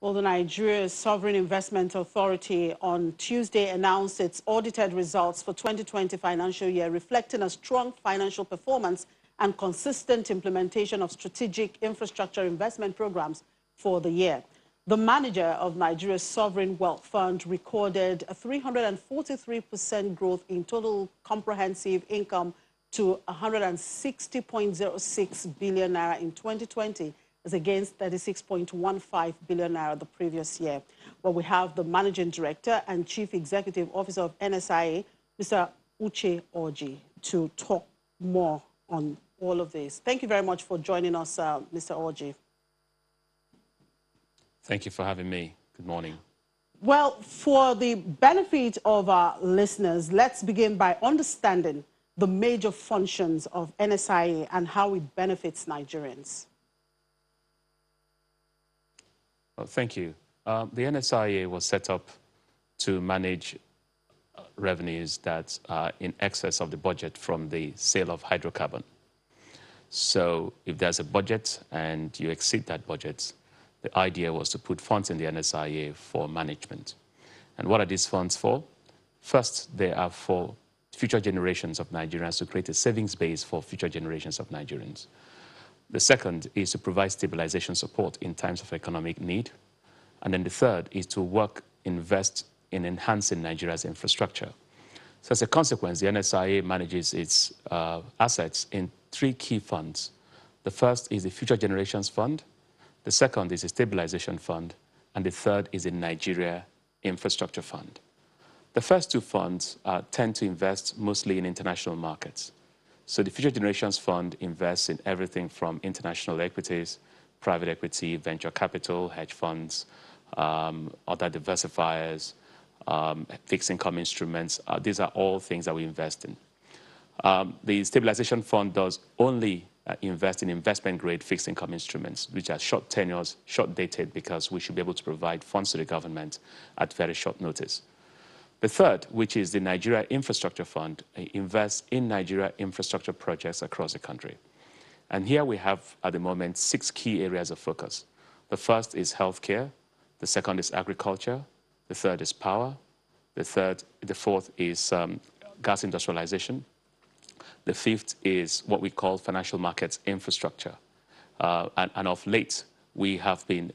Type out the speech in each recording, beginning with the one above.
Well, the Nigeria's Sovereign Investment Authority on Tuesday announced its audited results for 2020 financial year, reflecting a strong financial performance and consistent implementation of strategic infrastructure investment programs for the year. The manager of Nigeria's Sovereign Wealth Fund recorded a 343% growth in total comprehensive income to 160.06 billion naira in 2020, as against 36.15 billion naira the previous year. Well, we have the Managing Director and Chief Executive Officer of NSIA, Mr. Uche Orji, to talk more on all of this. Thank you very much for joining us, Mr. Orji. Thank you for having me. Good morning. Well, for the benefit of our listeners, let's begin by understanding the major functions of NSIA and how it benefits Nigerians. Well, thank you. The NSIA was set up to manage revenues that are in excess of the budget from the sale of hydrocarbon. So if there's a budget and you exceed that budget, the idea was to put funds in the NSIA for management. And what are these funds for? First, they are for future generations of Nigerians, to create a savings base for future generations of Nigerians. The second is to provide stabilization support in times of economic need. And then the third is to invest in enhancing Nigeria's infrastructure. So as a consequence, the NSIA manages its assets in three key funds. The first is the Future Generations Fund. The second is a Stabilization Fund. And the third is a Nigeria Infrastructure Fund. The first two funds tend to invest mostly in international markets. So the Future Generations Fund invests in everything from international equities, private equity, venture capital, hedge funds, other diversifiers, fixed income instruments. These are all things that we invest in. The Stabilization Fund does only invest in investment-grade fixed income instruments, which are short tenures, short-dated, because we should be able to provide funds to the government at very short notice. The third, which is the Nigeria Infrastructure Fund, invests in Nigeria infrastructure projects across the country. And here we have, at the moment, 6 key areas of focus. The first is healthcare. The second is agriculture. The third is power. The fourth is gas industrialization. The fifth is what we call financial markets infrastructure. And of late, we have been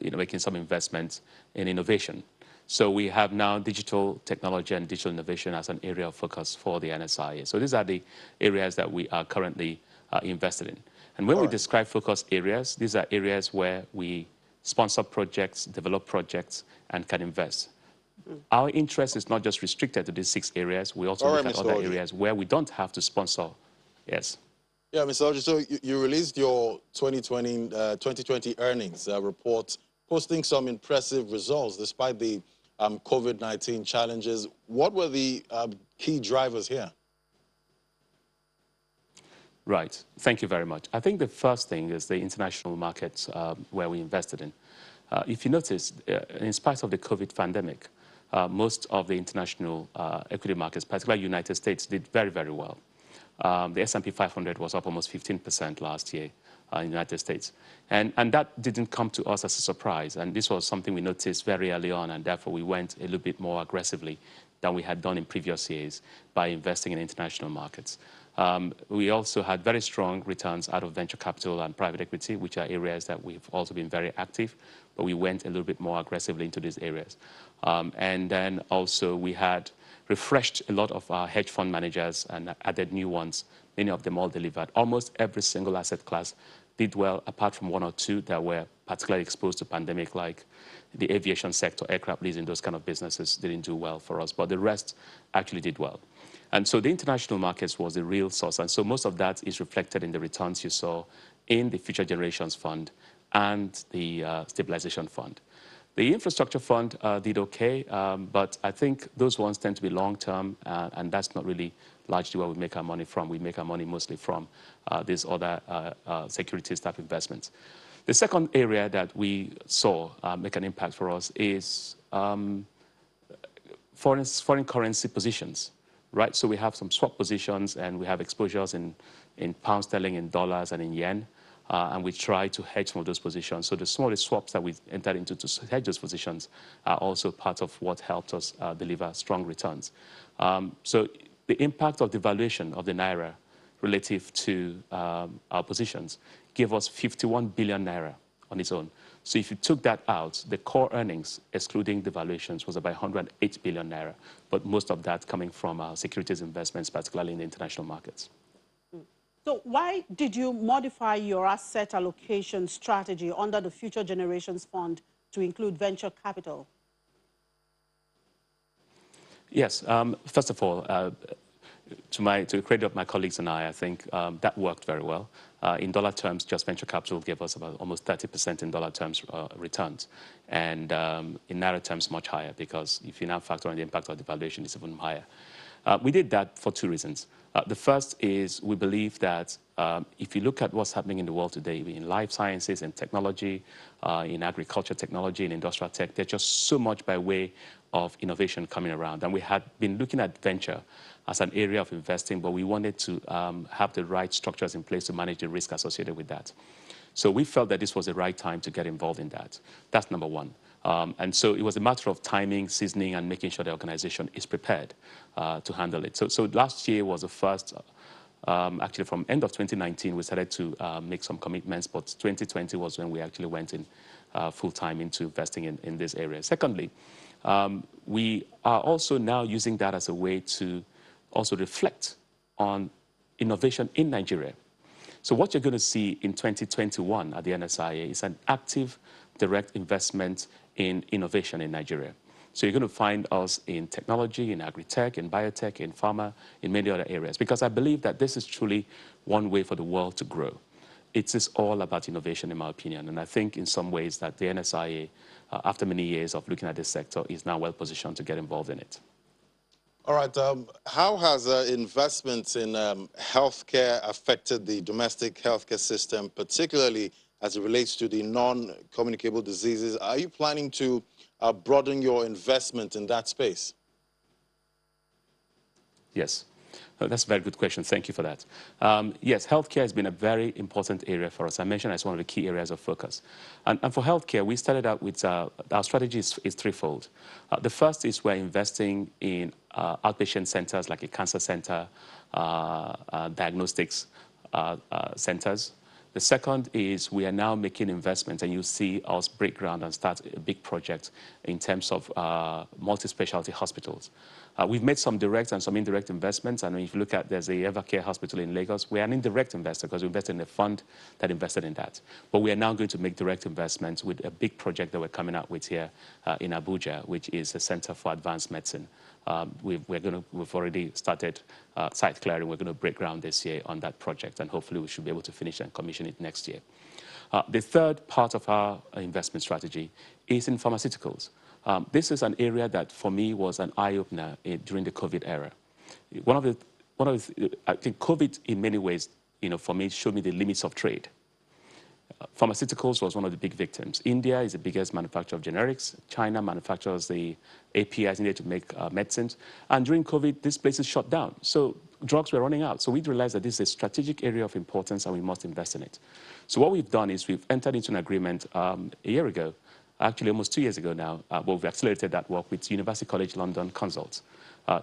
making some investments in innovation. So we have now digital technology and digital innovation as an area of focus for the NSIA. So these are the areas that we are currently invested in. And when we describe focus areas, these are areas where we sponsor projects, develop projects, and can invest. Our interest is not just restricted to these 6 areas. We also look at other areas where we don't have to sponsor. Yes. Yeah, Mr. Orji, so you released your 2020 earnings report, posting some impressive results despite the COVID-19 challenges. What were the key drivers here? Right. Thank you very much. I think the first thing is the international markets where we invested in. If you notice, in spite of the COVID pandemic, most of the international equity markets, particularly United States, did very, very well. The S&P 500 was up almost 15% last year in the United States. And that didn't come to us as a surprise. And this was something we noticed very early on, and therefore we went a little bit more aggressively than we had done in previous years by investing in international markets. We also had very strong returns out of venture capital and private equity, which are areas that we've also been very active, but we went a little bit more aggressively into these areas. And then also we had refreshed a lot of our hedge fund managers and added new ones. Many of them all delivered. Almost every single asset class did well, apart from 1 or 2 that were particularly exposed to pandemic, like the aviation sector, aircraft leasing, those kind of businesses didn't do well for us, but the rest actually did well. And so the international markets was the real source. And so most of that is reflected in the returns you saw in the Future Generations Fund and the Stabilization Fund. The Infrastructure Fund did okay, but I think those ones tend to be long-term, and that's not really largely where we make our money from. We make our money mostly from these other securities type investments. The second area that we saw make an impact for us is foreign currency positions, right? So we have some swap positions, and we have exposures in pound sterling, in dollars, and in yen. and we try to hedge some of those positions. So the smaller swaps that we entered into to hedge those positions are also part of what helped us deliver strong returns. So the impact of the valuation of the Naira relative to our positions gave us 51 billion Naira on its own. So if you took that out, the core earnings, excluding the valuations, was about 108 billion Naira, but most of that coming from our securities investments, particularly in the international markets. So why did you modify your asset allocation strategy under the Future Generations Fund to include venture capital? Yes, first of all, to the credit of my colleagues and I think that worked very well. In dollar terms, just venture capital gave us about almost 30% in dollar terms returns. And in Naira terms, much higher, because if you now factor in the impact of the valuation, it's even higher. We did that for two reasons. The first is we believe that if you look at what's happening in the world today, in life sciences and technology, in agriculture technology and industrial tech, there's just so much by way of innovation coming around. And we had been looking at venture as an area of investing, but we wanted to have the right structures in place to manage the risk associated with that. So we felt that this was the right time to get involved in that. That's number one. And so it was a matter of timing, seasoning, and making sure the organization is prepared to handle it. So last year was the first, actually from end of 2019, we started to make some commitments, but 2020 was when we actually went in full-time into investing in this area. Secondly, we are also now using that as a way to also reflect on innovation in Nigeria. So what you're going to see in 2021 at the NSIA is an active direct investment in innovation in Nigeria. So you're going to find us in technology, in agri-tech, in biotech, in pharma, in many other areas, because I believe that this is truly one way for the world to grow. It is all about innovation, in my opinion, and I think in some ways that the NSIA, after many years of looking at this sector, is now well positioned to get involved in it. All right. How has investments in healthcare affected the domestic healthcare system, particularly as it relates to the non-communicable diseases? Are you planning to broaden your investment in that space? Yes. That's a very good question. Thank you for that. Yes, healthcare has been a very important area for us. I mentioned as one of the key areas of focus. And for healthcare, we started out with our strategy is threefold. The first is we're investing in outpatient centers like a cancer center, diagnostics centers. The second is we are now making investments, and you see us break ground and start a big project in terms of multi-specialty hospitals. We've made some direct and some indirect investments, and if you look at, there's a Evercare hospital in Lagos. We're an indirect investor because we invested in a fund that invested in that. But we are now going to make direct investments with a big project that we're coming out with here in Abuja, which is a Center for Advanced Medicine. We've already started site clearing. We're going to break ground this year on that project, and hopefully we should be able to finish and commission it next year. The third part of our investment strategy is in pharmaceuticals. This is an area that, for me, was an eye-opener during the COVID era. I think COVID, in many ways, for me, showed me the limits of trade. Pharmaceuticals was one of the big victims. India is the biggest manufacturer of generics. China manufactures the APIs needed to make medicines. And during COVID, these places shut down. So drugs were running out. So we realized that this is a strategic area of importance and we must invest in it. So what we've done is we've entered into an agreement a year ago, actually almost 2 years ago now, but we've accelerated that work with University College London Consults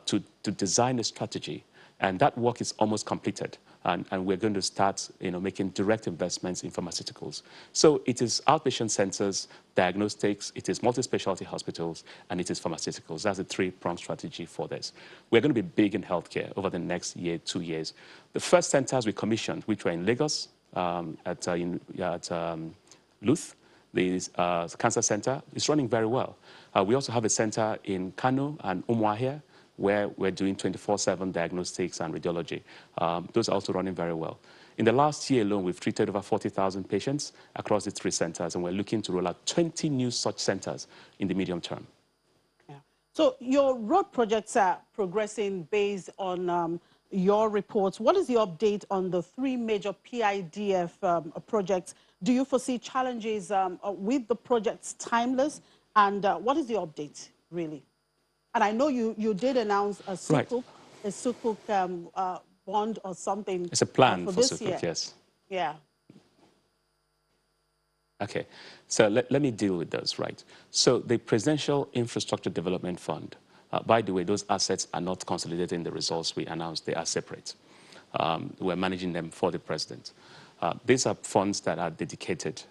to design a strategy. And that work is almost completed. And we're going to start making direct investments in pharmaceuticals. So it is outpatient centers, diagnostics, it is multi-specialty hospitals, and it is pharmaceuticals. That's a three-pronged strategy for this. We're going to be big in healthcare over the next year, 2 years. The first centers we commissioned, which were in Lagos, at Luth, the cancer center, is running very well. We also have a center in Kano and Umuahia, where we're doing 24/7 diagnostics and radiology. Those are also running very well. In the last year alone, we've treated over 40,000 patients across the three centers, and we're looking to roll out 20 new such centers in the medium term. Yeah. So your road projects are progressing based on your reports. What is the update on the three major PIDF projects? Do you foresee challenges with the projects timeless? And what is the update, really? And I know you did announce a Sukuk, a Sukuk bond or something. It's a plan for this this Sukuk, year. yes. Yeah. Okay, so let me deal with those, right? So the Presidential Infrastructure Development Fund, by the way, those assets are not consolidated in the results we announced. They are separate. We're managing them for the president. These are funds that are dedicated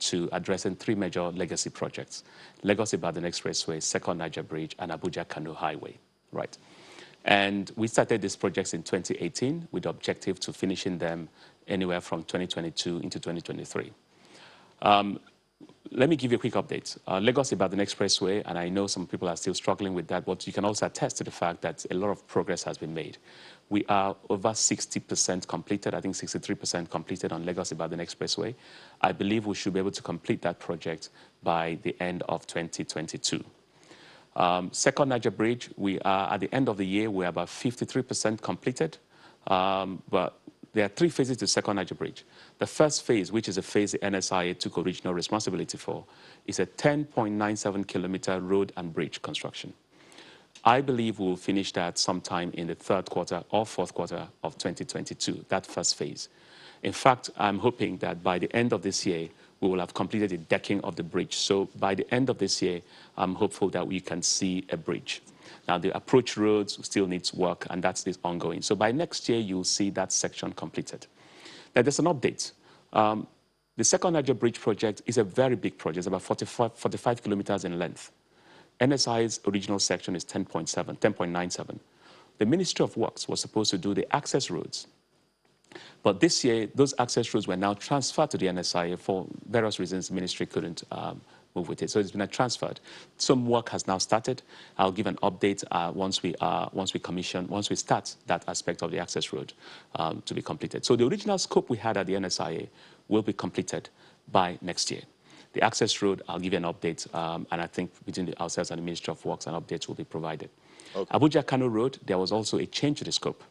to addressing three major legacy projects: Lagos Ibadan Expressway, Second Niger Bridge, and Abuja Kano Highway, right? And we started these projects in 2018 with the objective to finishing them anywhere from 2022 into 2023. Let me give you a quick update. Lagos Ibadan Expressway, and I know some people are still struggling with that, but you can also attest to the fact that a lot of progress has been made. We are over 60% completed, I think 63% completed on Lagos Ibadan Expressway. I believe we should be able to complete that project by the end of 2022. Second Niger Bridge, we are at the end of the year, we're about 53% completed, but there are three phases to Second Niger Bridge. The first phase, which is a phase the NSIA took original responsibility for, is a 10.97 kilometer road and bridge construction. I believe we'll finish that sometime in the third quarter or fourth quarter of 2022, that first phase. In fact, I'm hoping that by the end of this year, we will have completed the decking of the bridge. So by the end of this year, I'm hopeful that we can see a bridge. Now, the approach roads still needs work, and that's ongoing. So by next year, you'll see that section completed. Now, there's an update. The Second Niger Bridge project is a very big project. It's about 45 kilometers in length. NSI's original section is 10.97. The Ministry of Works was supposed to do the access roads. But this year, those access roads were now transferred to the NSIA for various reasons. The ministry couldn't move with it. So it's been transferred. Some work has now started. I'll give an update once we start that aspect of the access road to be completed. So the original scope we had at the NSIA will be completed by next year. The access road, I'll give you an update, and I think between ourselves and the Ministry of Works, an update will be provided. Okay. Abuja Kano Road, there was also a change to the scope.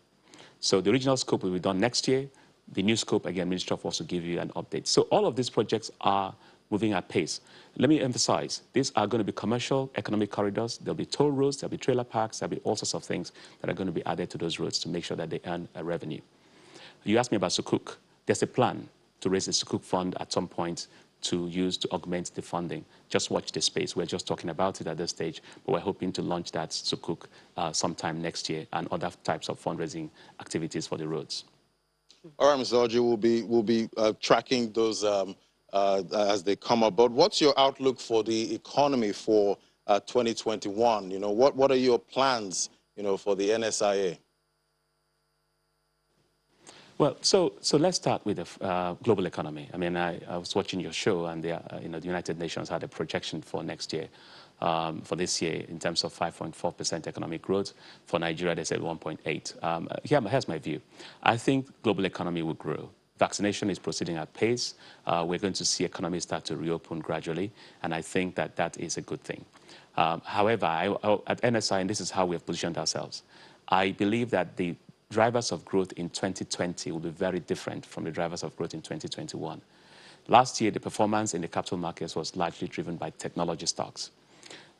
So the original scope will be done next year. The new scope, again, Ministry of Works will give you an update. So all of these projects are moving at pace. Let me emphasize, these are going to be commercial economic corridors. There'll be toll roads, there'll be trailer parks, there'll be all sorts of things that are going to be added to those roads to make sure that they earn a revenue. You asked me about Sukuk. There's a plan to raise the Sukuk fund at some point to use to augment the funding. Just watch the space. We're just talking about it at this stage, but we're hoping to launch that Sukuk sometime next year and other types of fundraising activities for the roads. All right, Mr. Orji, we'll be tracking those as they come up. But what's your outlook for the economy for 2021? You know, what are your plans, you know, for the NSIA? Well, so let's start with the global economy. I mean, I was watching your show, and the United Nations had a projection for next year, for this year, in terms of 5.4% economic growth. For Nigeria, they said 1.8. Here's my view. I think global economy will grow. Vaccination is proceeding at pace. We're going to see economies start to reopen gradually, and I think that that is a good thing. However, at NSI, and this is how we have positioned ourselves, I believe that the drivers of growth in 2020 will be very different from the drivers of growth in 2021. Last year, the performance in the capital markets was largely driven by technology stocks.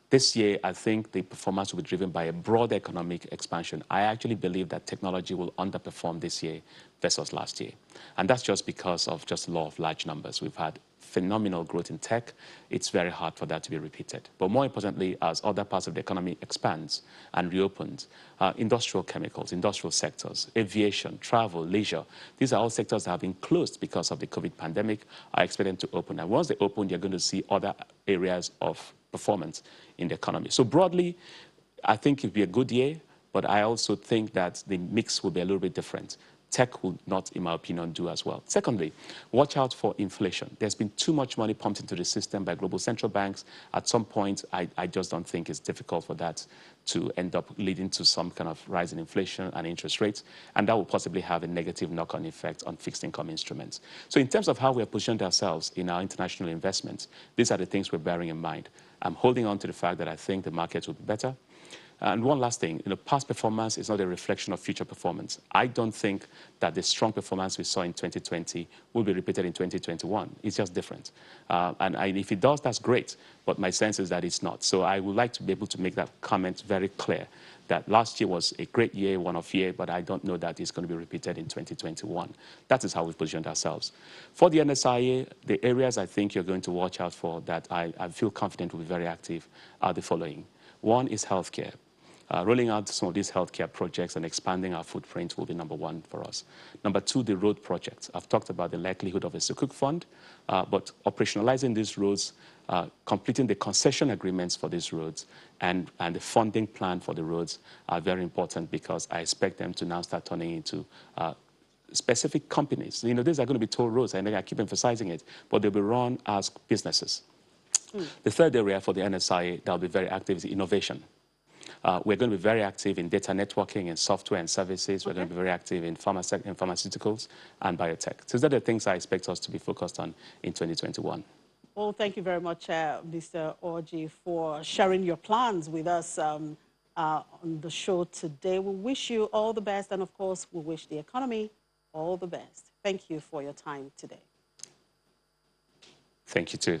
This year, I think the performance will be driven by a broad economic expansion. I actually believe that technology will underperform this year versus last year. And that's just because of just law of large numbers. We've had phenomenal growth in tech. It's very hard for that to be repeated. But more importantly, as other parts of the economy expands and reopens, industrial chemicals, industrial sectors, aviation, travel, leisure, these are all sectors that have been closed because of the COVID pandemic. I expect them to open. And once they open, you're going to see other areas of performance in the economy. So broadly, I think it'll be a good year, but I also think that the mix will be a little bit different. Tech will not, in my opinion, do as well. Secondly, watch out for inflation. There's been too much money pumped into the system by global central banks. At some point, I just don't think it's difficult for that to end up leading to some kind of rise in inflation and interest rates, and that will possibly have a negative knock-on effect on fixed income instruments. So in terms of how we have positioned ourselves in our international investments, these are the things we're bearing in mind. I'm holding on to the fact that I think the markets will be better. And one last thing, past performance is not a reflection of future performance. I don't think that the strong performance we saw in 2020 will be repeated in 2021. It's just different. And if it does, that's great. But my sense is that it's not. So I would like to be able to make that comment very clear, that last year was a great year, one-off year, but I don't know that it's going to be repeated in 2021. That is how we've positioned ourselves. For the NSIA, the areas I think you're going to watch out for that I feel confident will be very active are the following. One is healthcare. Rolling out some of these healthcare projects and expanding our footprint will be number one for us. Number two, the road projects. I've talked about the likelihood of a Sukuk fund, but operationalizing these roads, completing the concession agreements for these roads, and the funding plan for the roads are very important, because I expect them to now start turning into specific companies. These are going to be toll roads, and I keep emphasizing it, but they'll be run as businesses. The third area for the NSIA that will be very active is innovation. We're going to be very active in data networking and software and services. We're going to be very active in pharmaceuticals and biotech. So those are the things I expect us to be focused on in 2021. Well, thank you very much, Mr. Orji, for sharing your plans with us on the show today. We wish you all the best, and of course, we wish the economy all the best. Thank you for your time today. Thank you, too.